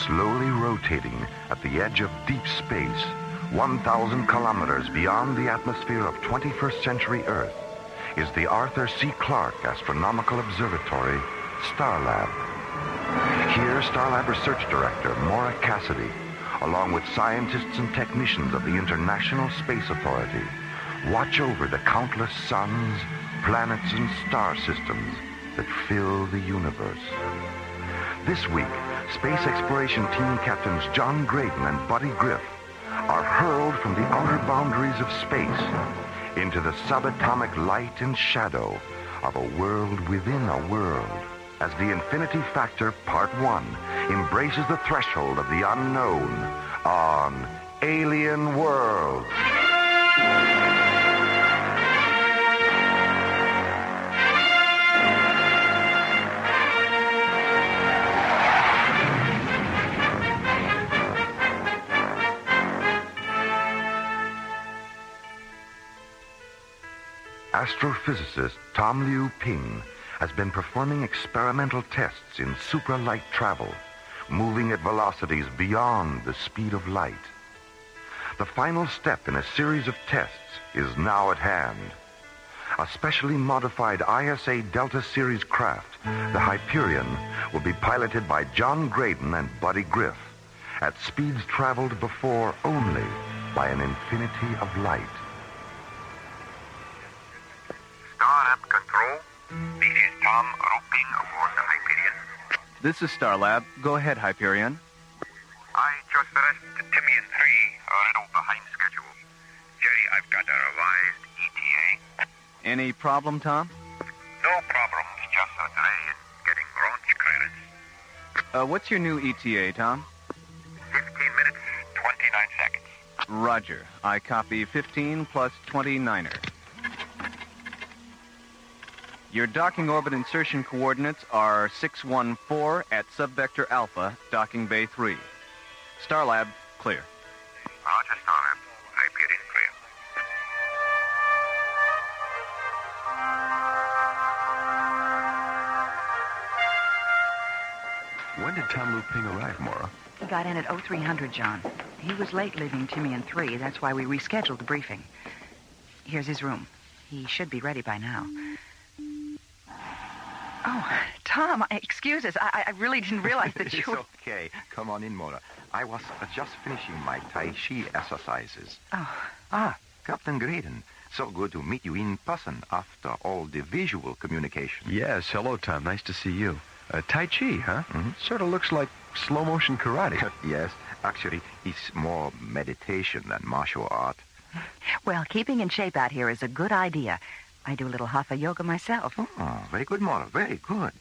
Slowly rotating at the edge of deep space, 1,000 kilometers beyond the atmosphere of 21st century Earth, is the Arthur C. Clarke Astronomical Observatory, Starlab. Here, Starlab Research Director Maura Cassidy, along with scientists and technicians of the International Space Authority, watch over the countless suns, planets, and star systems that fill the universe. This week, Space Exploration Team Captains John Graydon and Buddy Griff are hurled from the outer boundaries of space into the subatomic light and shadow of a world within a world, as the Infinity Factor Part 1 embraces the threshold of the unknown on Alien World. Astrophysicist Tom Liu Ping has been performing experimental tests in supralight travel, moving at velocities beyond the speed of light. The final step in a series of tests is now at hand. A specially modified ISA Delta Series craft, the Hyperion, will be piloted by John Graydon and Buddy Griff at speeds traveled before only by an infinity of light. Starlab Control, this is Tom Ruping aboard the Hyperion. This is Starlab. Go ahead, Hyperion. I just finished Timmy and 3, a little behind schedule. Jerry, I've got a revised ETA. Any problem, Tom? No problems, just a delay in getting launch clearance. What's your new ETA, Tom? 15 minutes, 29 seconds. Roger. I copy 15 plus 29er. Your docking orbit insertion coordinates are 614 at subvector alpha, docking bay 3. Starlab, clear. Roger, Starlab. Hyperion clear. When did Tom Liu Ping arrive, Maura? He got in at 0300, John. He was late leaving Timmy and 3. That's why we rescheduled the briefing. Here's his room. He should be ready by now. Oh, Tom, excuse us. I really didn't realize that you... It's okay. Come on in, Maura. I was just finishing my Tai Chi exercises. Oh. Captain Graydon. So good to meet you in person after all the visual communication. Yes, hello, Tom. Nice to see you. Tai Chi, huh? Mm-hmm. Sort of looks like slow-motion karate. Yes, actually, it's more meditation than martial art. Well, keeping in shape out here is a good idea. I do a little hatha yoga myself. Oh, very good, Maura. Very good.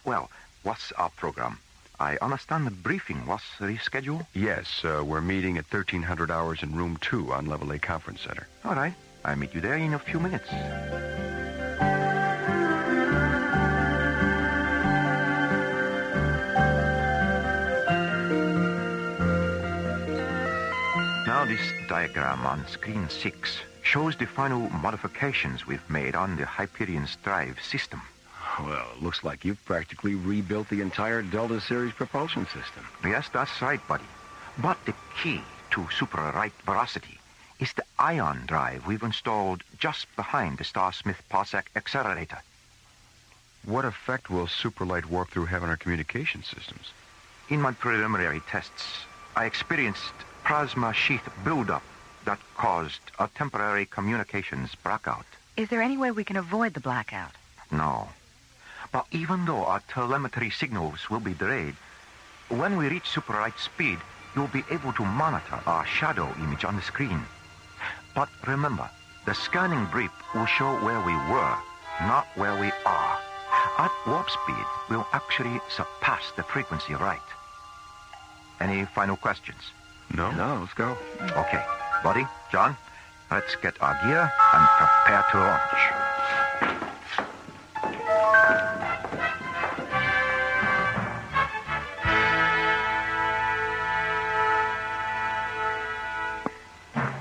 Well, what's our program? I understand the briefing was rescheduled? Yes, we're meeting at 1300 hours in room 2 on Level A Conference Center. All right. I'll meet you there in a few minutes. Now this diagram on screen 6 shows the final modifications we've made on the Hyperion's drive system. Well, it looks like you've practically rebuilt the entire Delta Series propulsion system. Yes, that's right, buddy. But the key to super-right veracity is the ion drive we've installed just behind the Star-Smith Parsec accelerator. What effect will superlight warp-through have on our communication systems? In my preliminary tests, I experienced plasma sheath buildup that caused a temporary communications blackout. Is there any way we can avoid the blackout? No. But even though our telemetry signals will be delayed, when we reach super-light speed, you'll be able to monitor our shadow image on the screen. But remember, the scanning brief will show where we were, not where we are. At warp speed, we'll actually surpass the frequency right. Any final questions? No, let's go. Okay. Buddy, John, let's get our gear and prepare to launch.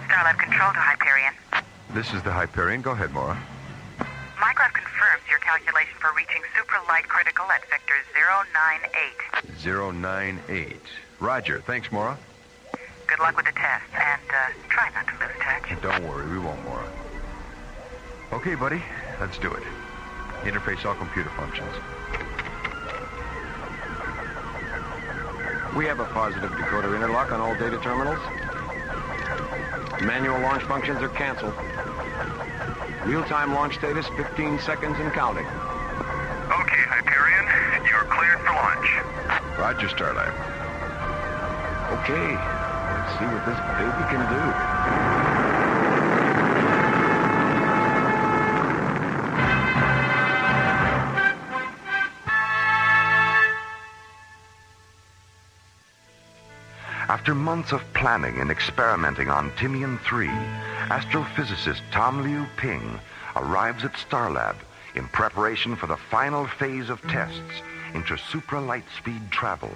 Starlab Control to Hyperion. This is the Hyperion. Go ahead, Maura. Micrograph confirms your calculation for reaching supralight critical at vector 098. 098. Roger. Thanks, Mora. Good luck with the test, and try not to lose touch. Don't worry, we won't, Mora. Okay, buddy, let's do it. Interface all computer functions. We have a positive decoder interlock on all data terminals. Manual launch functions are canceled. Real-time launch status, 15 seconds and counting. Okay, Hyperion, you're cleared for launch. Roger, Starlab. Okay, let's see what this baby can do. After months of planning and experimenting on Timian 3, astrophysicist Tom Liu Ping arrives at Starlab in preparation for the final phase of tests into supra-light-speed travel.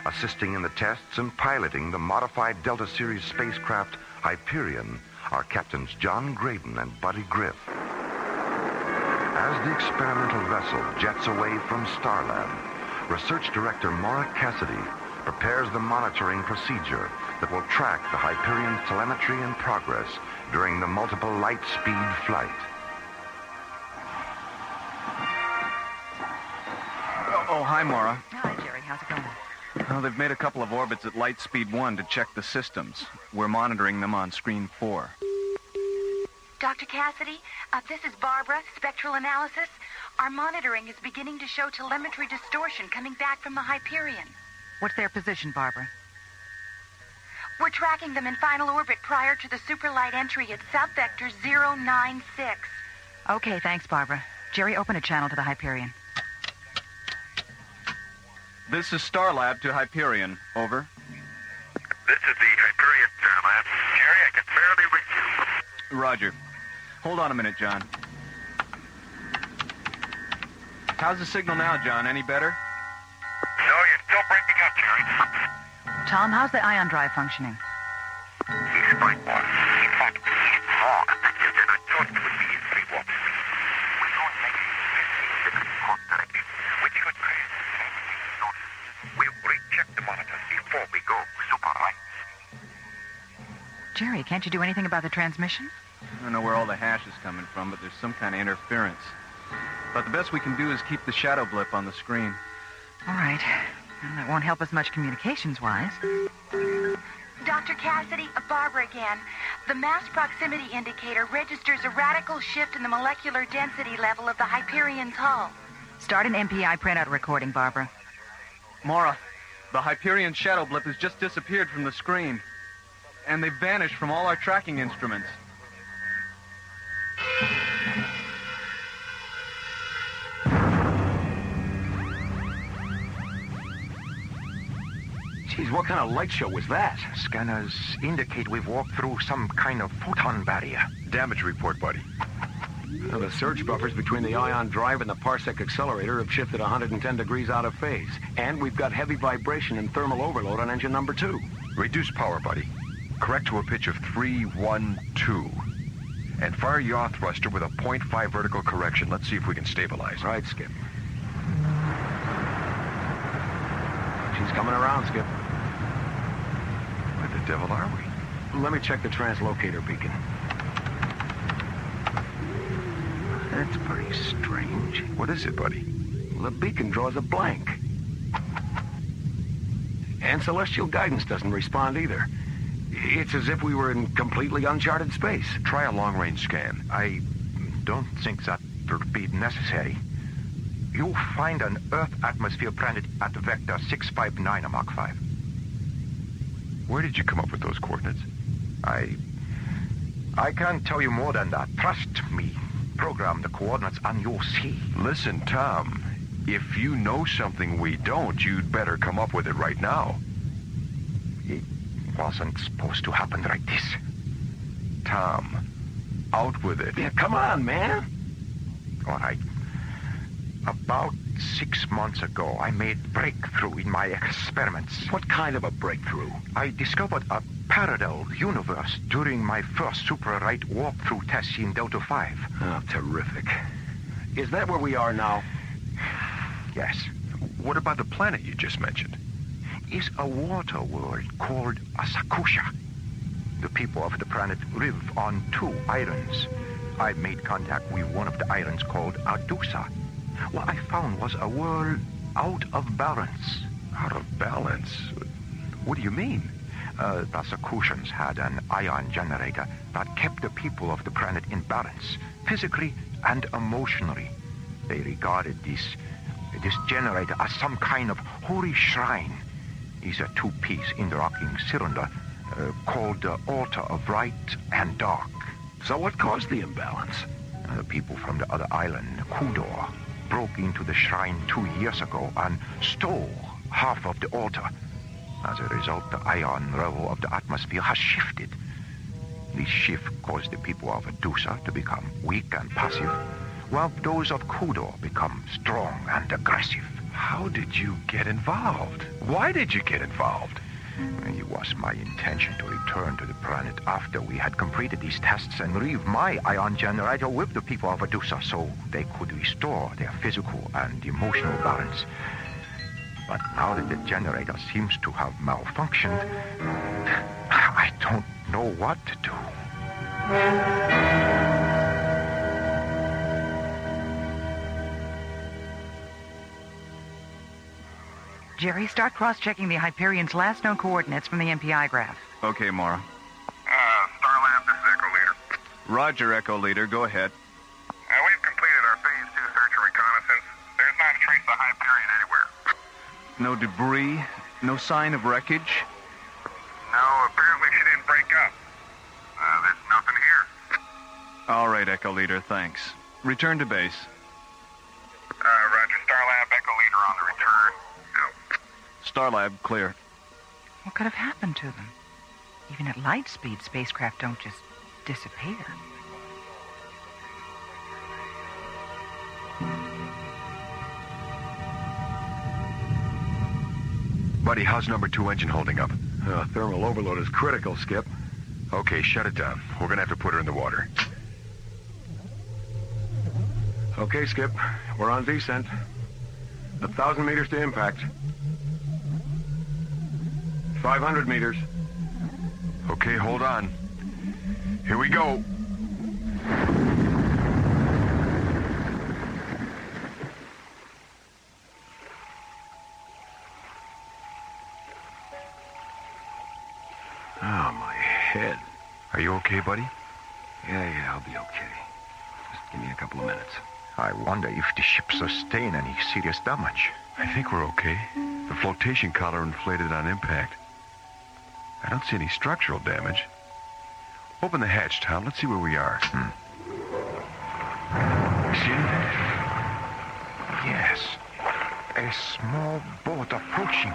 Assisting in the tests and piloting the modified Delta Series spacecraft Hyperion are Captains John Graydon and Buddy Griff. As the experimental vessel jets away from Starlab, Research Director Maura Cassidy prepares the monitoring procedure that will track the Hyperion's telemetry and progress during the multiple light-speed flight. Oh, hi, Mora. Hi, Jerry. How's it going? Well, they've made a couple of orbits at light speed 1 to check the systems. We're monitoring them on screen 4. Dr. Cassidy, this is Barbara, spectral analysis. Our monitoring is beginning to show telemetry distortion coming back from the Hyperion. What's their position, Barbara? We're tracking them in final orbit prior to the superlight entry at subvector 096. Okay, thanks, Barbara. Jerry, open a channel to the Hyperion. This is Starlab to Hyperion. Over. This is the Hyperion, Starlab. Jerry, I can barely reach you. Roger. Hold on a minute, John. How's the signal now, John? Any better? No, you're still breaking up, Jerry. Tom, how's the ion drive functioning? He's fine, boss. In fact, he's more effective than I thought it would be in 3 warp speed. We're going like 15 degrees hot directly, which could create everything notice. We'll recheck the monitors before we go super right. Jerry, can't you do anything about the transmission? I don't know where all the hash is coming from, but there's some kind of interference. But the best we can do is keep the shadow blip on the screen. All right. Well, that won't help us much communications-wise. Dr. Cassidy, Barbara again. The mass proximity indicator registers a radical shift in the molecular density level of the Hyperion's hull. Start an MPI printout recording, Barbara. Mora, the Hyperion shadow blip has just disappeared from the screen. And they've vanished from all our tracking instruments. Geez, what kind of light show was that? Scanners indicate we've walked through some kind of photon barrier. Damage report, buddy. Well, the surge buffers between the ion drive and the parsec accelerator have shifted 110 degrees out of phase. And we've got heavy vibration and thermal overload on engine number 2. Reduce power, buddy. Correct to a pitch of 312. And fire yaw thruster with a 0.5 vertical correction. Let's see if we can stabilize. Right, Skip. She's coming around, Skip. Where the devil are we? Let me check the translocator beacon. That's pretty strange. What is it, buddy? The beacon draws a blank. And celestial guidance doesn't respond either. It's as if we were in completely uncharted space. Try a long-range scan. I don't think that would be necessary. You'll find an Earth atmosphere planet at vector 659 Mach 5. Where did you come up with those coordinates? I can't tell you more than that. Trust me. Program the coordinates and you'll see. Listen, Tom, if you know something we don't, you'd better come up with it right now. It wasn't supposed to happen like this. Tom, out with it. Yeah, come on, man. All right. About 6 months ago, I made breakthrough in my experiments. What kind of a breakthrough? I discovered a parallel universe during my first super-right walkthrough test in Delta 5. Oh, terrific. Is that where we are now? Yes. What about the planet you just mentioned? is a water world called Asakusha. The people of the planet live on 2 islands. I made contact with one of the islands called Adusa. What I found was a world out of balance. Out of balance? What do you mean? The Asakushans had an ion generator that kept the people of the planet in balance, physically and emotionally. They regarded this generator as some kind of holy shrine. It's a 2-piece interlocking cylinder called the altar of light and dark. So what caused the imbalance? The people from the other island, Kudor, broke into the shrine 2 years ago and stole half of the altar. As a result, the ion level of the atmosphere has shifted. This shift caused the people of Adusa to become weak and passive, while those of Kudor become strong and aggressive. How did you get involved? Why did you get involved? It was my intention to return to the planet after we had completed these tests and leave my ion generator with the people of Adusa so they could restore their physical and emotional balance. But now that the generator seems to have malfunctioned, I don't know what to do. Jerry, start cross-checking the Hyperion's last known coordinates from the MPI graph. Okay, Mara. Starlab, this is Echo Leader. Roger, Echo Leader. Go ahead. We've completed our Phase 2 search and reconnaissance. There's not a trace of Hyperion anywhere. No debris? No sign of wreckage? No, apparently she didn't break up. There's nothing here. All right, Echo Leader, thanks. Return to base. Roger, Starlab, Echo Leader on the return. Out. Starlab, clear. What could have happened to them? Even at light speed, spacecraft don't just disappear. Buddy, how's number 2 engine holding up? Thermal overload is critical, Skip. Okay, shut it down. We're gonna have to put her in the water. Okay, Skip. We're on descent. 1,000 meters to impact. 500 meters. Okay, hold on. Here we go. Oh, my head. Are you okay, buddy? Yeah, I'll be okay. Just give me a couple of minutes. I wonder if the ship sustained any serious damage. I think we're okay. The flotation collar inflated on impact. I don't see any structural damage. Open the hatch, Tom. Let's see where we are. See anything? Yes. A small boat approaching.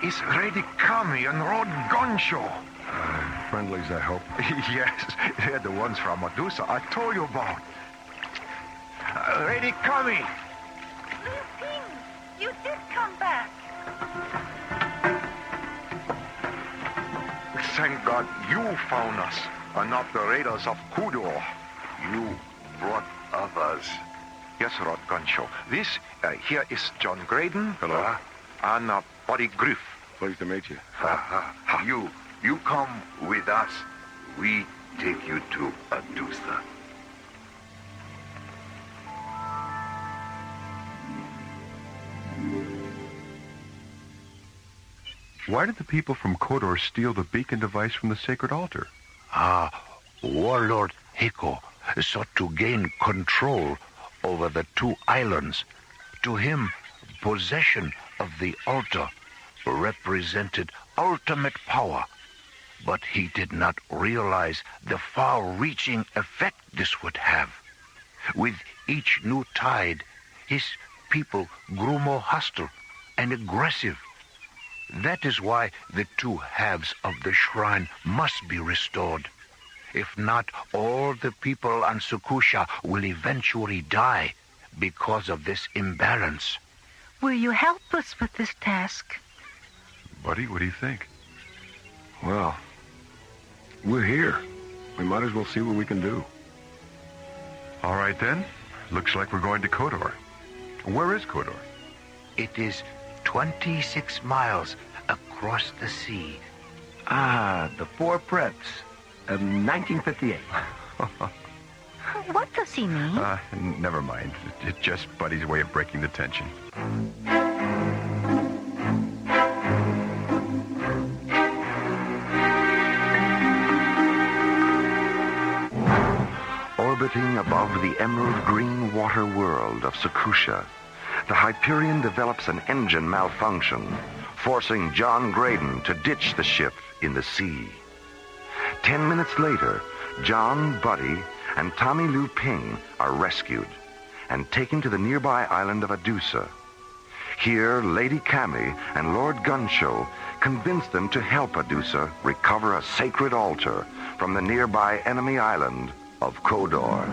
It's Ready Kami and Rod Goncho. Friendlies, I hope. Yes, they're the ones from Medusa I told you about. Ready Kami. Lucine, you did come back. Thank God you found us, and not the raiders of Kudor. You brought others. Yes, Rod Goncho. This here is John Graydon. Hello. And Buddy Griff. Pleased to meet you. You come with us. We take you to Adusa. Why did the people from Kodor steal the beacon device from the sacred altar? Warlord Hiko sought to gain control over the 2 islands. To him, possession of the altar represented ultimate power, but he did not realize the far-reaching effect this would have. With each new tide, his people grew more hostile and aggressive. That is why the 2 halves of the shrine must be restored. If not, all the people on Sukusha will eventually die because of this imbalance. Will you help us with this task? Buddy, what do you think? Well, we're here. We might as well see what we can do. All right, then. Looks like we're going to Kodor. Where is Kodor? It is 26 miles across the sea. Ah, the Four Preps of 1958. What does he mean? Never mind. It's just Buddy's way of breaking the tension. Orbiting above the emerald green water world of Sekusha, the Hyperion develops an engine malfunction, forcing John Graydon to ditch the ship in the sea. 10 minutes later, John, Buddy, and Tommy Lou Ping are rescued and taken to the nearby island of Adusa. Here, Lady Kami and Lord Gunshow convince them to help Adusa recover a sacred altar from the nearby enemy island of Kodor.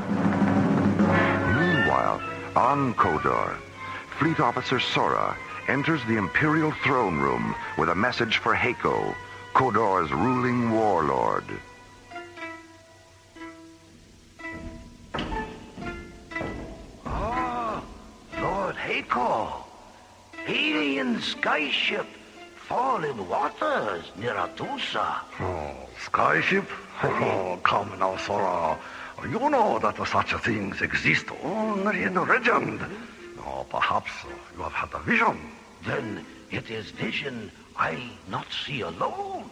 Meanwhile, on Kodor, Fleet Officer Sora enters the Imperial throne room with a message for Heiko, Kodor's ruling warlord. Lord Heiko, alien skyship, fallen waters near Adusa. Oh, skyship? Oh, come now, Sora. You know that such things exist only in legend. Oh, perhaps you have had a vision. Then it is vision I not see alone.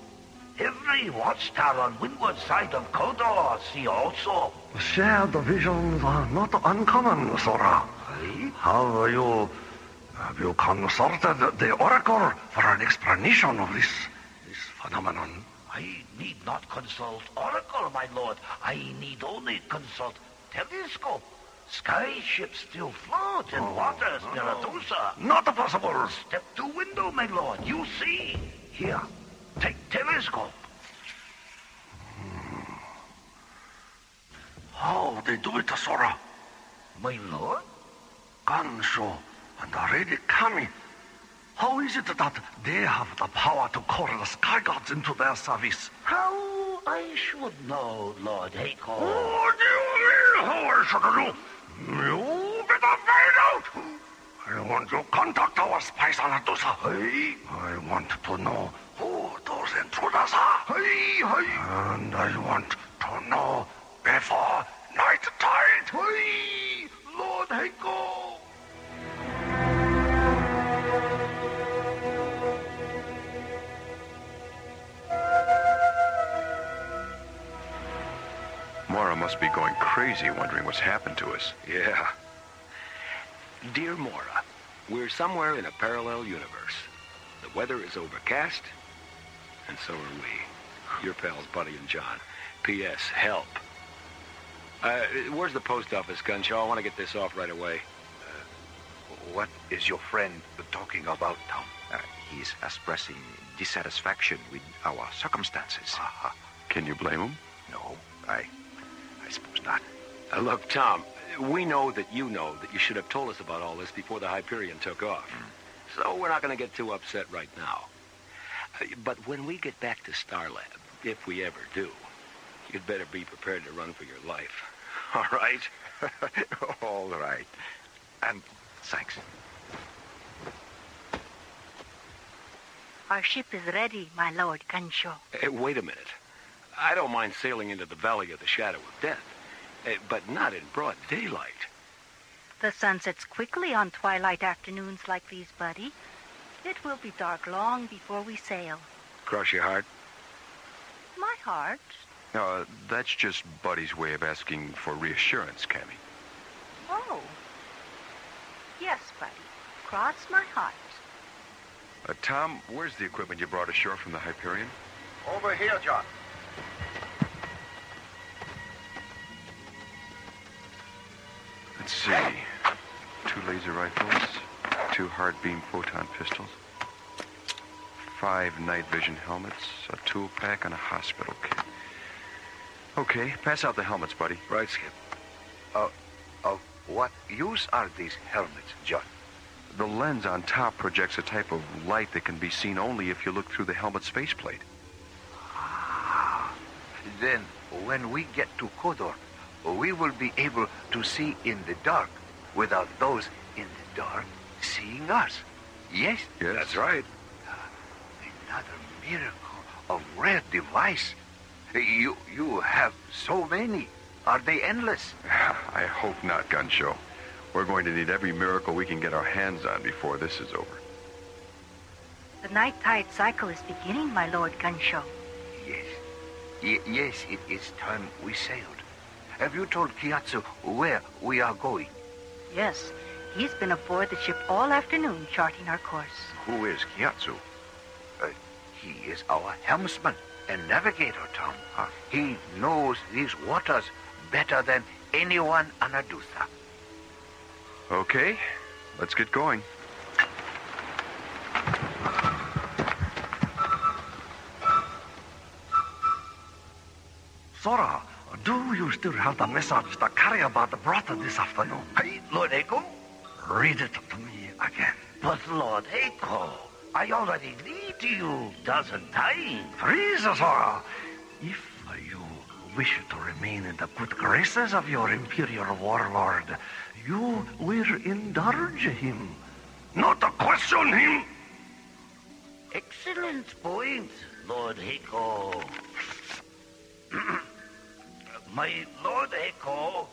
Every watchtower on windward side of Kodor see also. Shared visions are not uncommon, Sora. Have you consulted the Oracle for an explanation of this phenomenon? I need not consult Oracle, my lord. I need only consult telescope. Skyships still float in waters near Adusa. Not possible. Step to window, my lord. You see. Here, take telescope. How they do it, Sora? My lord? Gansho and Lady Kami. How is it that they have the power to call the sky gods into their service? How I should know, Lord Heiko. What do you mean, how I should know? You better find out. I want to contact our spies on Adusa. I want to know who those intruders are. And I want to know before night tide. Lord Heiko. Mora must be going crazy wondering what's happened to us. Yeah. Dear Mora, we're somewhere in a parallel universe. The weather is overcast, and so are we. Your pals, Buddy and John. P.S. Help. Where's the post office, Gunshaw? I want to get this off right away. What is your friend talking about, Tom? He's expressing dissatisfaction with our circumstances. Can you blame him? No, I suppose not. Look, Tom, we know that you should have told us about all this before the Hyperion took off. So we're not going to get too upset right now. But when we get back to Starlab, if we ever do, you'd better be prepared to run for your life. All right? All right. And thanks. Our ship is ready, my lord Gansho. Wait a minute. I don't mind sailing into the Valley of the Shadow of Death, but not in broad daylight. The sun sets quickly on twilight afternoons like these, Buddy. It will be dark long before we sail. Cross your heart? My heart? That's just Buddy's way of asking for reassurance, Cammy. Oh. Yes, Buddy. Cross my heart. Tom, where's the equipment you brought ashore from the Hyperion? Over here, John. Let's see. 2 laser rifles, 2 hard beam photon pistols, 5 night vision helmets, a tool pack, and a hospital kit. Okay, pass out the helmets, Buddy. Right, Skip. Of what use are these helmets, John? The lens on top projects a type of light that can be seen only if you look through the helmet's faceplate. Then, when we get to Kodor, we will be able to see in the dark without those in the dark seeing us. Yes? Yes. That's right. Another miracle of rare device. You have so many. Are they endless? I hope not, Gunshow. We're going to need every miracle we can get our hands on before this is over. The night tide cycle is beginning, my Lord Gunshow. Yes. Yes, it is time we sailed. Have you told Kiatsu where we are going? Yes, he's been aboard the ship all afternoon charting our course. Who is Kiatsu? He is our helmsman and navigator, Tom. He knows these waters better than anyone on Adusa. Okay, let's get going. Sora, do you still have the message the carrier brought this afternoon? Hey, Lord Eiko? Read it to me again. But Lord Eiko, I already read to you dozen times. Please, Sora, if you wish to remain in the good graces of your imperial warlord, you will indulge him, not question him. Excellent point, Lord Eiko. My Lord Eiko,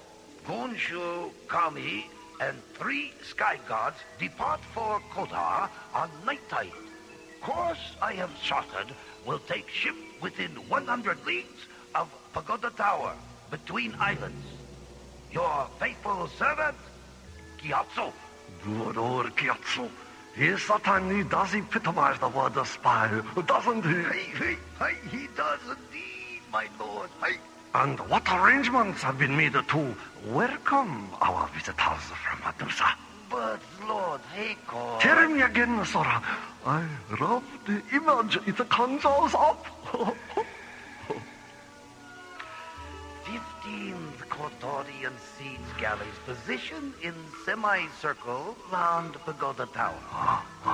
Gonshu, Kami, and 3 sky gods depart for Kotar on night tide. Course I have charted will take ship within 100 leagues of Pagoda Tower, between islands. Your faithful servant, Kiatsu. Good old Kiatsu. He certainly does epitomize the word spy, doesn't he? He does indeed, my lord. And what arrangements have been made to welcome our visitors from Adusa? But, Lord Eiko... Tell me again, Sora. I love the image it conjures up. 15th Kotorian siege galleys positioned in semicircle round Pagoda Tower.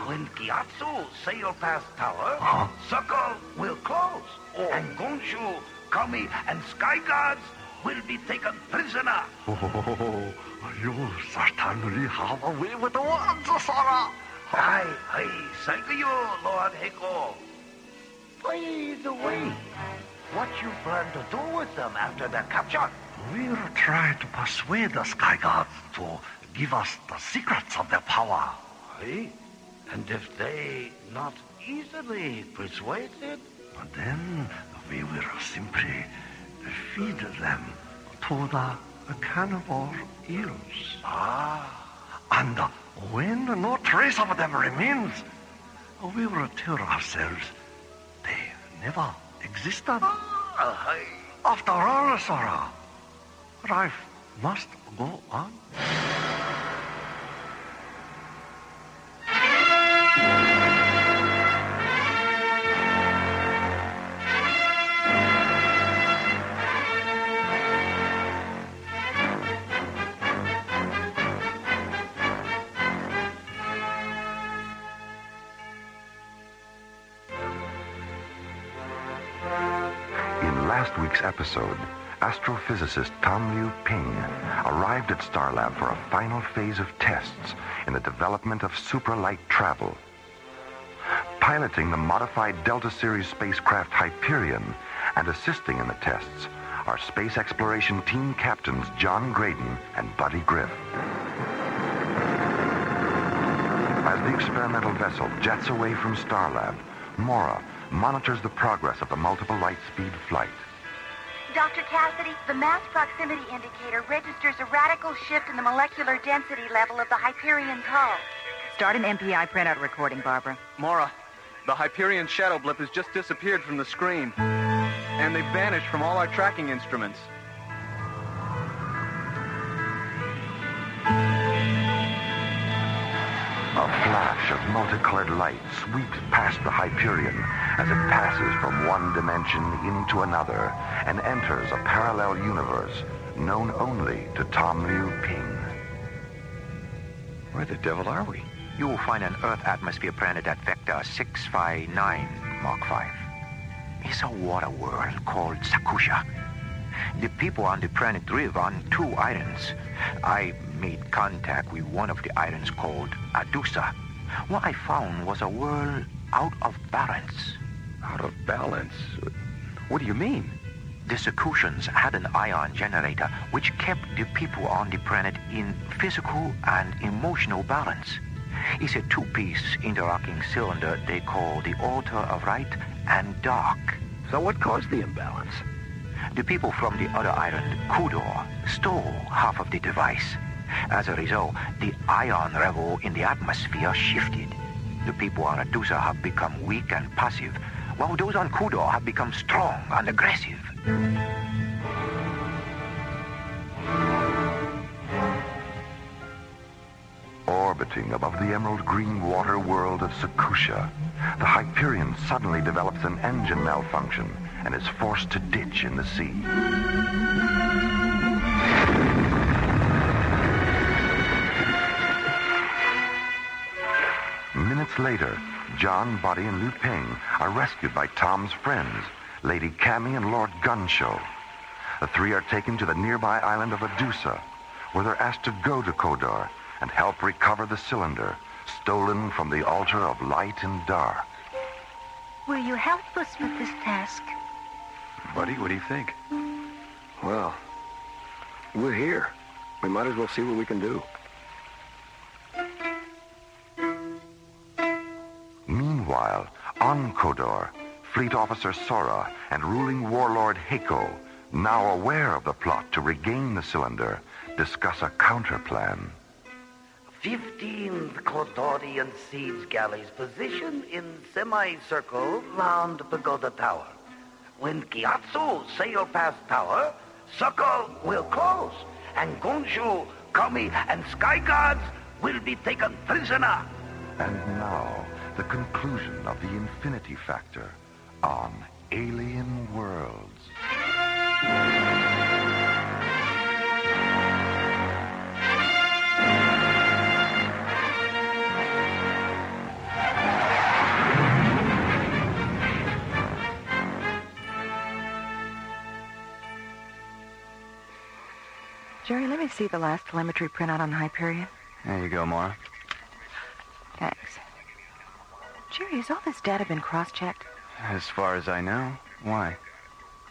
When Kiatsu sail past tower, circle will close, and Gonshu, Kami, and Sky Gods will be taken prisoner. Oh, you certainly have a way with the words, Sora. Aye, thank you, Lord Eiko. By the way, what you plan to do with them after their capture? We'll try to persuade the Sky Gods to give us the secrets of their power. Aye? And if they not easily persuaded? Then we will simply feed them to the cannibal eels. And when no trace of them remains, we will tell ourselves they never existed. After all, Sora, life must go on. Last week's episode, astrophysicist Tom Liu Ping arrived at Starlab for a final phase of tests in the development of supralight travel. Piloting the modified Delta Series spacecraft Hyperion and assisting in the tests are space exploration team captains John Graydon and Buddy Griff. As the experimental vessel jets away from Starlab, Mora monitors the progress of the multiple light speed flight. Dr. Cassidy, the mass proximity indicator registers a radical shift in the molecular density level of the Hyperion's hull. Start an MPI printout recording, Barbara. Mora, the Hyperion shadow blip has just disappeared from the screen. And they've vanished from all our tracking instruments. A flash of multicolored light sweeps past the Hyperion as it passes from one dimension into another and enters a parallel universe known only to Tom Liu Ping. Where the devil are we? You will find an Earth atmosphere planet at Vector 659 Mark 5. It's a water world called Sakusha. The people on the planet live on 2 islands. I made contact with one of the islands called Adusa. What I found was a world out of balance. Out of balance? What do you mean? The Secutions had an ion generator which kept the people on the planet in physical and emotional balance. It's a two-piece interlocking cylinder they call the altar of light and dark. So what caused the imbalance? The people from the other island, Kudor, stole half of the device. As a result, the ion level in the atmosphere shifted. The people on Adusa have become weak and passive, while those on Kudor have become strong and aggressive. Orbiting above the emerald green water world of Sekusha, the Hyperion suddenly develops an engine malfunction and is forced to ditch in the sea. Minutes later, John, Buddy, and Liu Ping are rescued by Tom's friends, Lady Cammy and Lord Gunshow. The three are taken to the nearby island of Adusa, where they're asked to go to Kodor and help recover the cylinder stolen from the altar of light and dark. Will you help us with this task? Buddy, what do you think? Well, we're here. We might as well see what we can do. Meanwhile, on Kodor, Fleet Officer Sora and ruling warlord Heiko, now aware of the plot to regain the cylinder, discuss a counterplan. 15th Kodorian siege galleys positioned in semicircle round Pagoda Tower. When Gyatso sail past tower, circle will close, and Gonshu, Kami, and Sky Guards will be taken prisoner. And now, the conclusion of the Infinity Factor on Alien Worlds. Jerry, let me see the last telemetry printout on the Hyperion. There you go, Maura. Thanks. Jerry, has all this data been cross-checked? As far as I know. Why?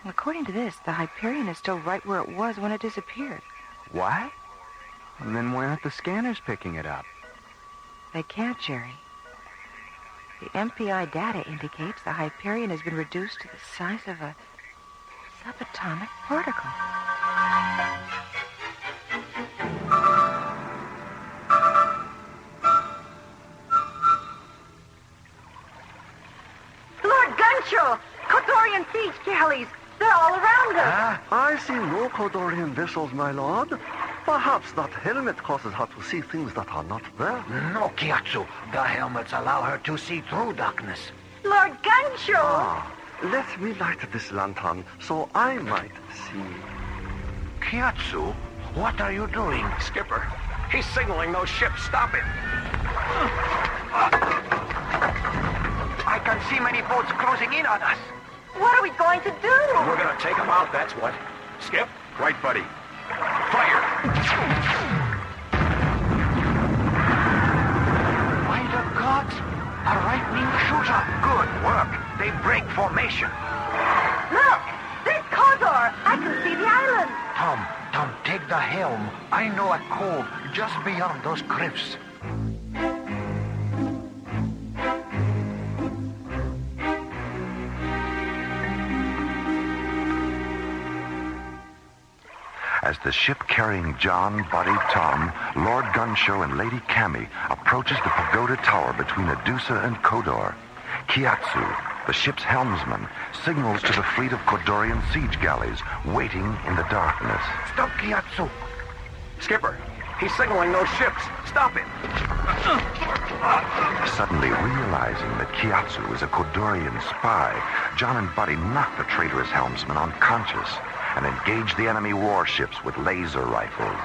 Well, according to this, the Hyperion is still right where it was when it disappeared. What? And then why aren't the scanners picking it up? They can't, Jerry. The MPI data indicates the Hyperion has been reduced to the size of a subatomic particle. Kodorian siege galleys. They're all around us. I see no Kodorian vessels, my lord. Perhaps that helmet causes her to see things that are not there. No, Gyatso. The helmets allow her to see through darkness. Lord Gunshow. Let me light this lantern so I might see. Gyatso, what are you doing? Skipper, he's signaling those ships. Stop it. I can see many boats closing in on us. What are we going to do? We're going to take them out, that's what. Skip? Right, Buddy. Fire! By the gods, a right-wing shooter. Good work. They break formation. Look, there's Kodor. I can see the island. Tom, take the helm. I know a cove just beyond those cliffs. As the ship carrying John, Buddy, Tom, Lord Gunshow, and Lady Cammy approaches the pagoda tower between Adusa and Kodor, Gyatso, the ship's helmsman, signals to the fleet of Kodorian siege galleys waiting in the darkness. Stop, Gyatso. Skipper, he's signaling those ships. Stop it. Suddenly realizing that Gyatso is a Kodorian spy, John and Buddy knock the traitorous helmsman unconscious and engage the enemy warships with laser rifles.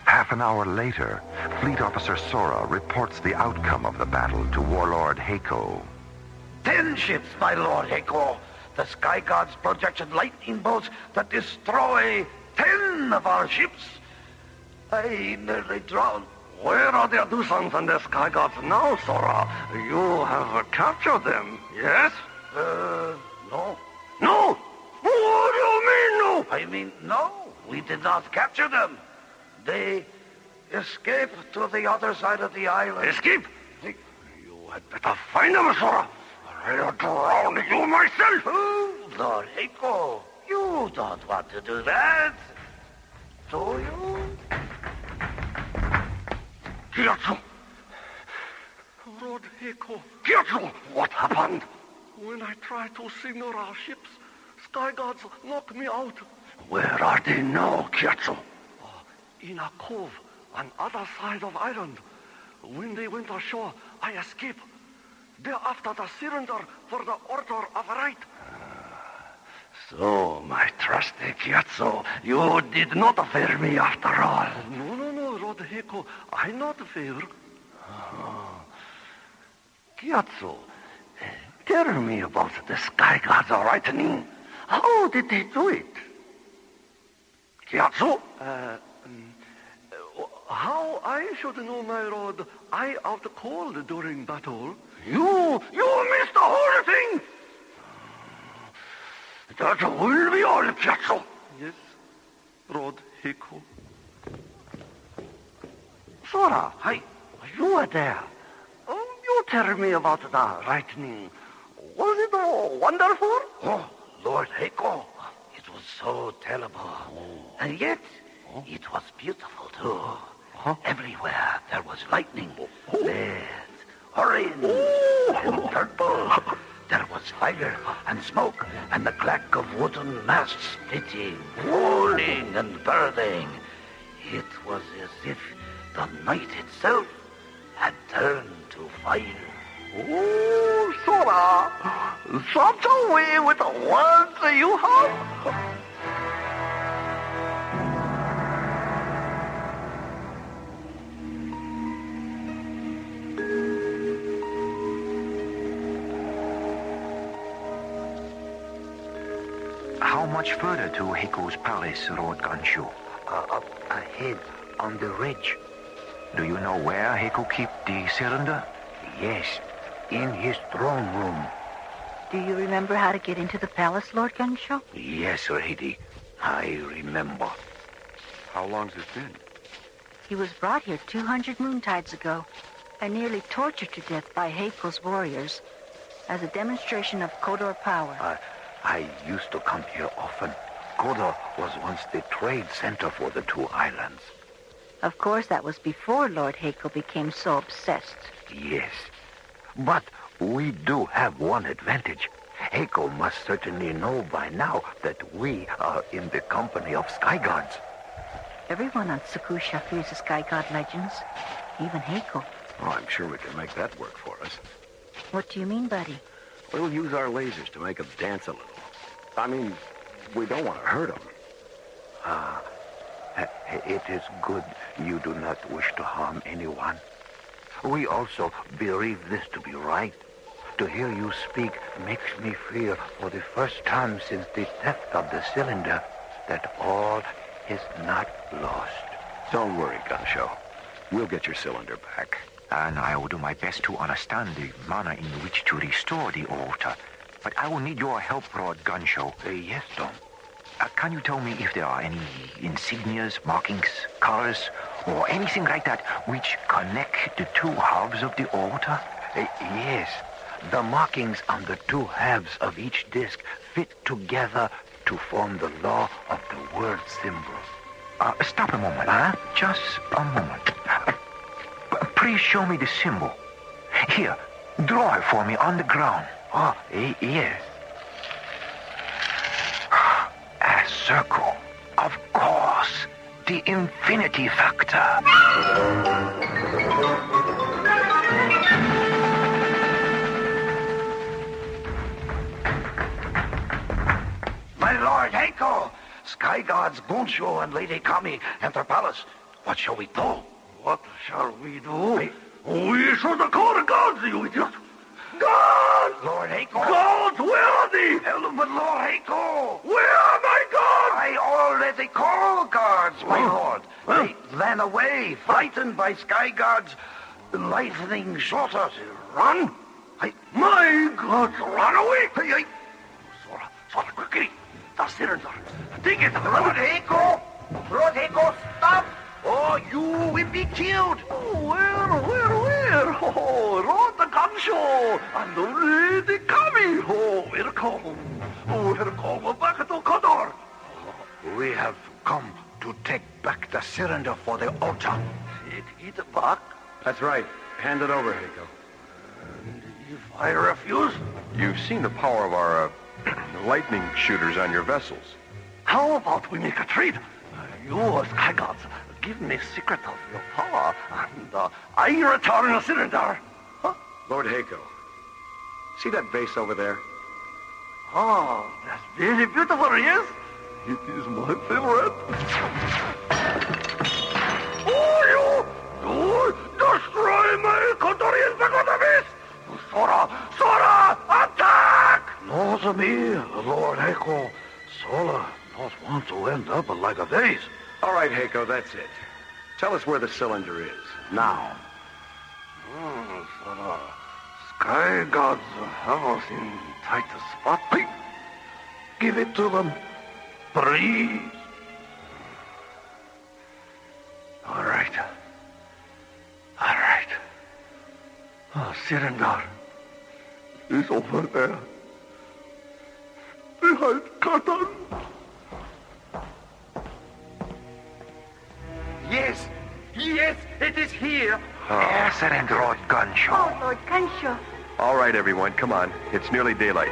Half an hour later, Fleet Officer Sora reports the outcome of the battle to Warlord Heiko. 10 ships, my Lord Heiko. The sky gods projected lightning bolts that destroy 10 of our ships. I nearly drowned. Where are the Adusans and the sky gods now, Sora? You have captured them, yes? No. No! What do you mean, no? I mean, no, we did not capture them. They escaped to the other side of the island. Escape? You had better find them, Sora. I'll drown you myself. Oh, Lord Hiko, you don't want to do that, do you? Gyatso! Lord Hiko. Gyatso! What happened? When I tried to signal our ships, sky gods knocked me out. Where are they now, Gyatso? In a cove on other side of island. When they went ashore, I escaped. They're after the cylinder for the order of right. So, my trusty Gyatso, you did not fear me after all. No, Lord Hiko, I not fear. Gyatso, tell me about the sky gods lightning. How did they do it? Gyatso? How I should know, my lord? I out cold during battle. You missed the whole thing! That will be all, Gyatso. Yes, Lord Hiko. Sora, you were there. You tell me about the lightning. Was it wonderful? Oh, Lord Hiko, it was so terrible. And yet, it was beautiful, too. Everywhere there was lightning. Red, orange, and purple. There was fire and smoke and the clack of wooden masts splitting, rolling and burning. It was as if the night itself had turned to fire. Oh, Sora, such a way with the words you have. How much further to Hiko's palace, Lord Ganshu? Up ahead on the ridge. Do you know where Hiko keeps the cylinder? Yes, in his throne room. Do you remember how to get into the palace, Lord Gunshaw? Yes, lady. I remember. How long's it been? He was brought here 200 moontides ago and nearly tortured to death by Hiko's warriors as a demonstration of Kodor power. I used to come here often. Kodor was once the trade center for the two islands. Of course, that was before Lord Hiko became so obsessed. Yes. But we do have one advantage. Hiko must certainly know by now that we are in the company of sky gods. Everyone on Sakusha fears the sky god legends, even Hiko. Oh, I'm sure we can make that work for us. What do you mean, buddy? We'll use our lasers to make them dance a little. I mean, we don't want to hurt them. It is good you do not wish to harm anyone. We also believe this to be right. To hear you speak makes me feel for the first time since the theft of the cylinder that all is not lost. Don't worry, Gansho. We'll get your cylinder back. And I will do my best to understand the manner in which to restore the altar. But I will need your help, Lord Gansho. Yes, Tom. Can you tell me if there are any insignias, markings, colors, or anything like that which connect the two halves of the altar? Yes. The markings on the two halves of each disc fit together to form the law of the word symbol. Stop a moment, huh? Just a moment. Please show me the symbol. Here, draw it for me on the ground. Oh, yes. A circle. Of course. The infinity factor. My Lord Hiko, Sky Gods Gonsho and Lady Kami enter palace. What shall we do? What shall we do? We should call the gods, you idiot. gods! Lord Hako! Gods, where are they? But Lord Hako! Where are my gods? I already called guards, my lord. They ran away, frightened by sky gods' lightning shorter. Run? My gods run away! Sora, quickly. The cylinder. Take it. Lord Hako! Lord Hako, stop! Or you will be killed. Where? Oh, Rod the gun show. And already coming. Oh, welcome back to Kodor. We have come to take back the cylinder for the altar. Take it back? That's right. Hand it over, Hako. If I refuse? You've seen the power of our lightning shooters on your vessels. How about we make a trade? You, sky gods, give me secret of your power, and I return the cylinder. Huh? Lord Hako, see that vase over there? Oh, that's very beautiful, yes? It is my favorite. Oh, you destroy my Kodorian Pagodavis! Sora, attack! Not me, Lord Hako. Sola not want to end up like a vase. All right, Hako, that's it. Tell us where the cylinder is, now. Sora, sky gods have us in tight spot. Hey, give it to them. Please. All right. Cylinder is over there. Behind curtain. Yes, it is here. Yes, and Lord Gunshaw. Oh, Lord Gunshaw. All right, everyone, come on. It's nearly daylight.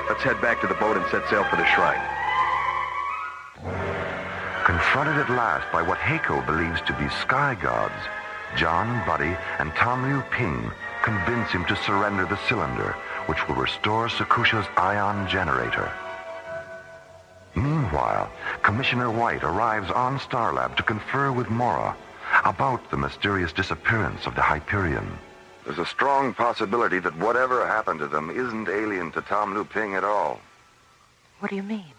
Let's head back to the boat and set sail for the shrine. Confronted at last by what Hako believes to be sky gods, John, Buddy, and Tom Liu Ping convince him to surrender the cylinder, which will restore Sakusha's ion generator. Meanwhile, Commissioner White arrives on Starlab to confer with Mora about the mysterious disappearance of the Hyperion. There's a strong possibility that whatever happened to them isn't alien to Tom Liu Ping at all. What do you mean?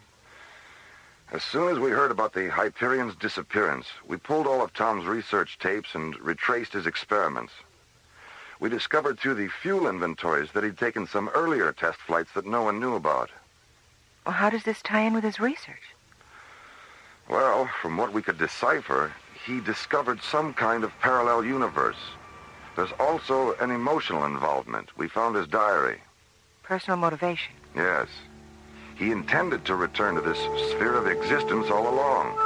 As soon as we heard about the Hyperion's disappearance, we pulled all of Tom's research tapes and retraced his experiments. We discovered through the fuel inventories that he'd taken some earlier test flights that no one knew about. Well, how does this tie in with his research? Well, from what we could decipher, he discovered some kind of parallel universe. There's also an emotional involvement. We found his diary. Personal motivation. Yes. He intended to return to this sphere of existence all along.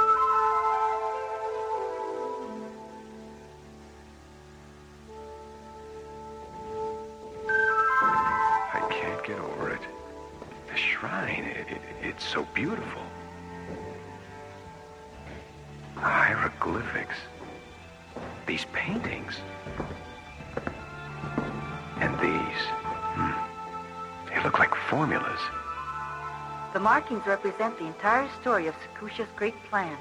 I can't get over it. The shrine, it's so beautiful. Hieroglyphics. These paintings. And these. They look like formulas. The markings represent the entire story of Sakusha's great plan.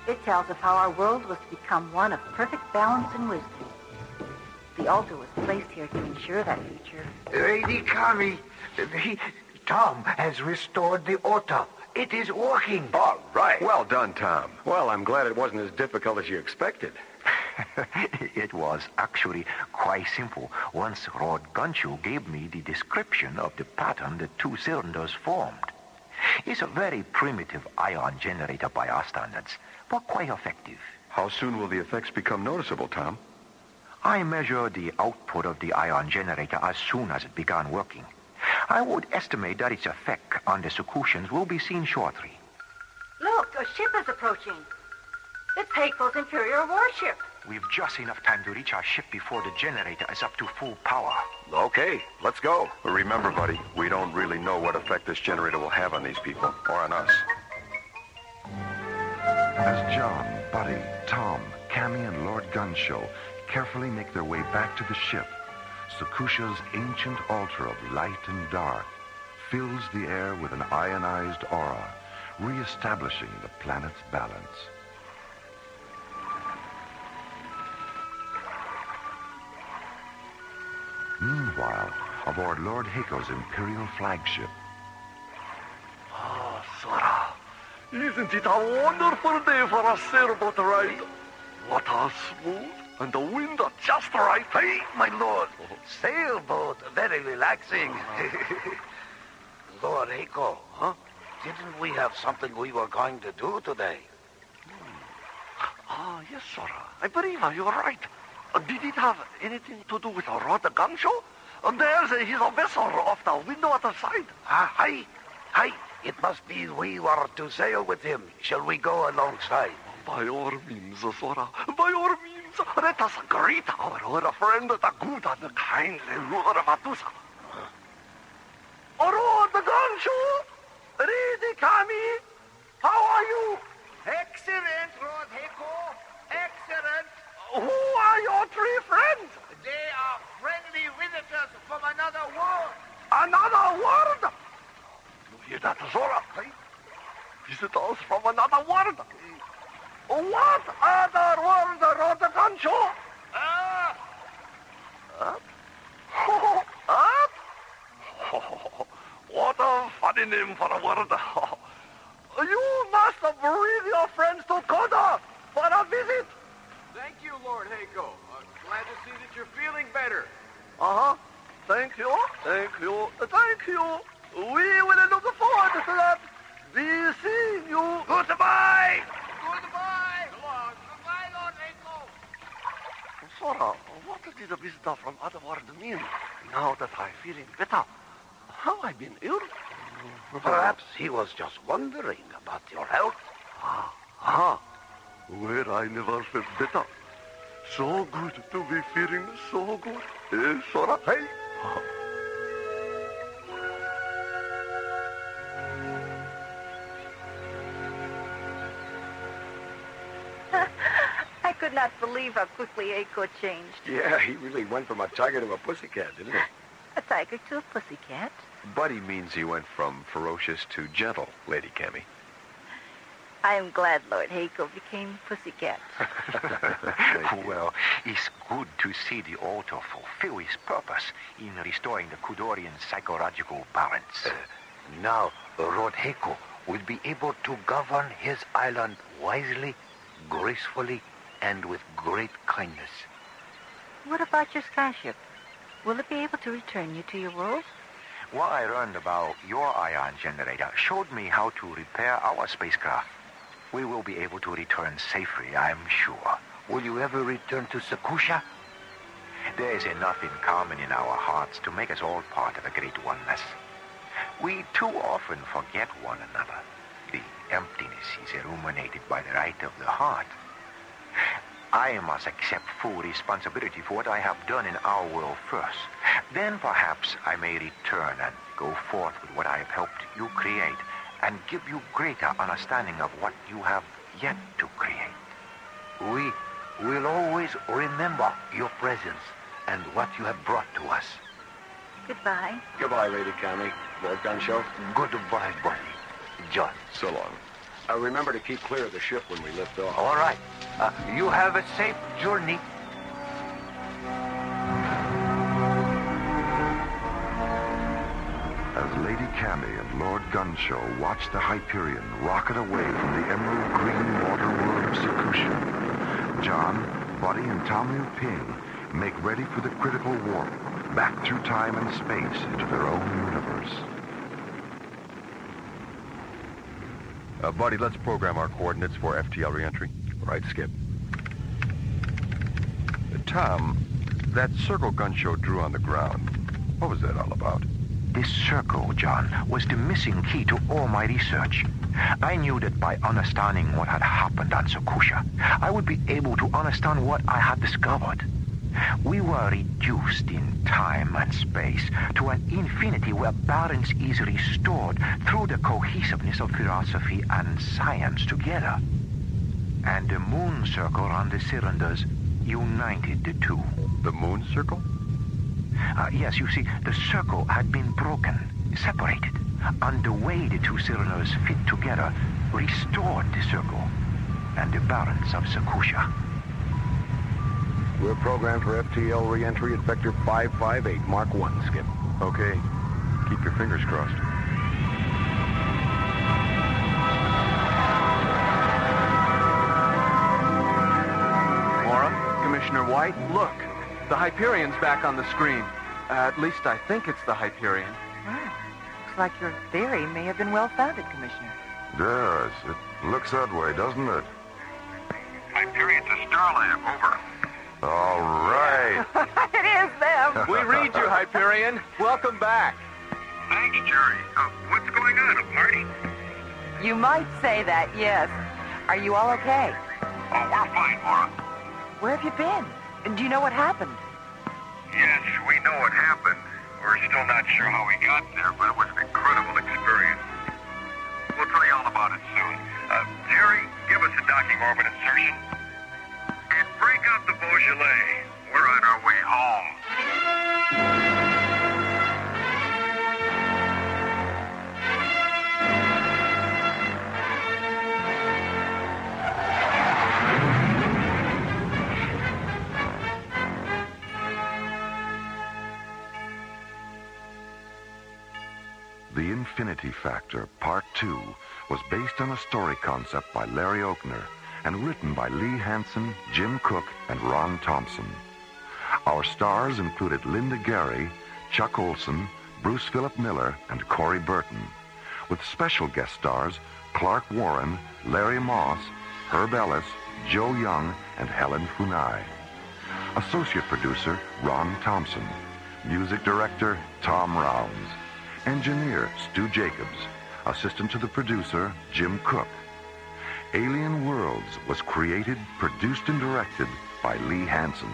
It tells of how our world was to become one of perfect balance and wisdom. The altar was placed here to ensure that future. Lady Kami, Tom has restored the altar. It is working. All right. Well done, Tom. Well, I'm glad it wasn't as difficult as you expected. It was actually quite simple. Once Lord Gunshaw gave me the description of the pattern the two cylinders formed. It's a very primitive ion generator by our standards, but quite effective. How soon will the effects become noticeable, Tom? I measured the output of the ion generator as soon as it began working. I would estimate that its effect on the Sakushans will be seen shortly. Look, a ship is approaching. It's Hako's inferior warship. We've just enough time to reach our ship before the generator is up to full power. Okay, let's go. But remember, buddy, we don't really know what effect this generator will have on these people, or on us. As John, Buddy, Tom, Cammy, and Lord Gunshaw carefully make their way back to the ship, Sakusha's ancient altar of light and dark fills the air with an ionized aura, re-establishing the planet's balance. Meanwhile, while aboard Lord Heiko's Imperial flagship. Ah, Sora, isn't it a wonderful day for a sailboat ride? Water smooth and the wind just right. Hey, my lord. Sailboat, very relaxing. Lord Heiko, huh? Didn't we have something we were going to do today? Ah, yes, Sora. I believe you're right. Did it have anything to do with a rod gun show? There's his vessel off the window at the side. Hi. It must be we were to sail with him. Shall we go alongside? By all means, Sora. By all means. Let us greet our old friend, the good and kindly Lord Matusa. Rod gun show. Lady Kami, how are you? Excellent, Lord Heiko. Excellent. Who are your three friends? They are friendly visitors from another world. Another world? You hear that, Zora? Visitors from another world? What other world, Rodagancho? Earth. Earth? What a funny name for a world. You must bring your friends to Koda for a visit. Thank you, Lord Heiko. Glad to see that you're feeling better. Thank you. We will look forward to that. Be seeing you. Goodbye. So long. Goodbye, Lord Heiko. Sora, what did the visitor from other world mean? Now that I'm feeling better, have I been ill? Perhaps he was just wondering about your health. Where I never felt better. So good to be feeling so good. Eh, Sora? Hey? I could not believe how quickly Eiko changed. Yeah, he really went from a tiger to a pussycat, didn't he? A tiger to a pussycat. Buddy means he went from ferocious to gentle, Lady Kami. I am glad Lord Heiko became pussycat. Well, it's good to see the altar fulfill its purpose in restoring the Kudorian psychological balance. Now, Lord Heiko will be able to govern his island wisely, gracefully, and with great kindness. What about your skyship? Will it be able to return you to your world? What I learned about your ion generator showed me how to repair our spacecraft. We will be able to return safely, I'm sure. Will you ever return to Sakusha? There is enough in common in our hearts to make us all part of a great oneness. We too often forget one another. The emptiness is illuminated by the light of the heart. I must accept full responsibility for what I have done in our world first. Then perhaps I may return and go forth with what I have helped you create and give you greater understanding of what you have yet to create. We will always remember your presence and what you have brought to us. Goodbye. Goodbye, Lady Kami. Lord Gunshow. Goodbye, buddy. John. So long. Remember to keep clear of the ship when we lift off. All right. You have a safe journey. As Lady Kami and Lord Gunshow watch the Hyperion rocket away from the emerald green water world of Sakusha, John, Buddy, and Tommy Ping make ready for the critical warp back through time and space into their own universe. Buddy, let's program our coordinates for FTL reentry. Right, Skip. Tom, that circle Gunshow drew on the ground, what was that all about? This circle, John, was the missing key to all my research. I knew that by understanding what had happened on Sakusha, I would be able to understand what I had discovered. We were reduced in time and space to an infinity where balance is restored through the cohesiveness of philosophy and science together. And the moon circle on the cylinders united the two. The moon circle? Yes, you see, the circle had been broken, separated, and the way the two cylinders fit together restored the circle and the balance of Sakusha. We're programmed for FTL re-entry at Vector 558, Mark 1, Skip. Okay. Keep your fingers crossed. Commissioner White, look. The Hyperion's back on the screen. At least I think it's the Hyperion. Well, looks like your theory may have been well-founded, Commissioner. Yes, it looks that way, doesn't it? Hyperion to Starlab, over. All right. It is them. We read you, Hyperion. Welcome back. Thanks, Jerry. What's going on, a party? You might say that, yes. Are you all okay? Oh, we're fine, Maura. Where have you been? And do you know what happened? Yes, we know what happened. We're still not sure how we got there, but it was an incredible experience. We'll tell you all about it soon. Jerry, give us a docking orbit insertion. And break out the Beaujolais. We're on our way home. The Infinity Factor, Part 2, was based on a story concept by Larry Oakner and written by Lee Hansen, Jim Cook, and Ron Thompson. Our stars included Linda Gary, Chuck Olson, Bruce Philip Miller, and Corey Burton, with special guest stars Clark Warren, Larry Moss, Herb Ellis, Joe Young, and Helen Funai. Associate producer Ron Thompson. Music director Tom Rounds. Engineer Stu Jacobs. Assistant to the producer Jim Cook. Alien Worlds was created, produced, and directed by Lee Hansen.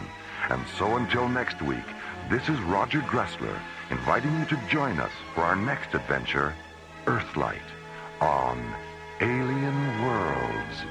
And so until next week, this is Roger Dressler inviting you to join us for our next adventure, Earthlight, on Alien Worlds.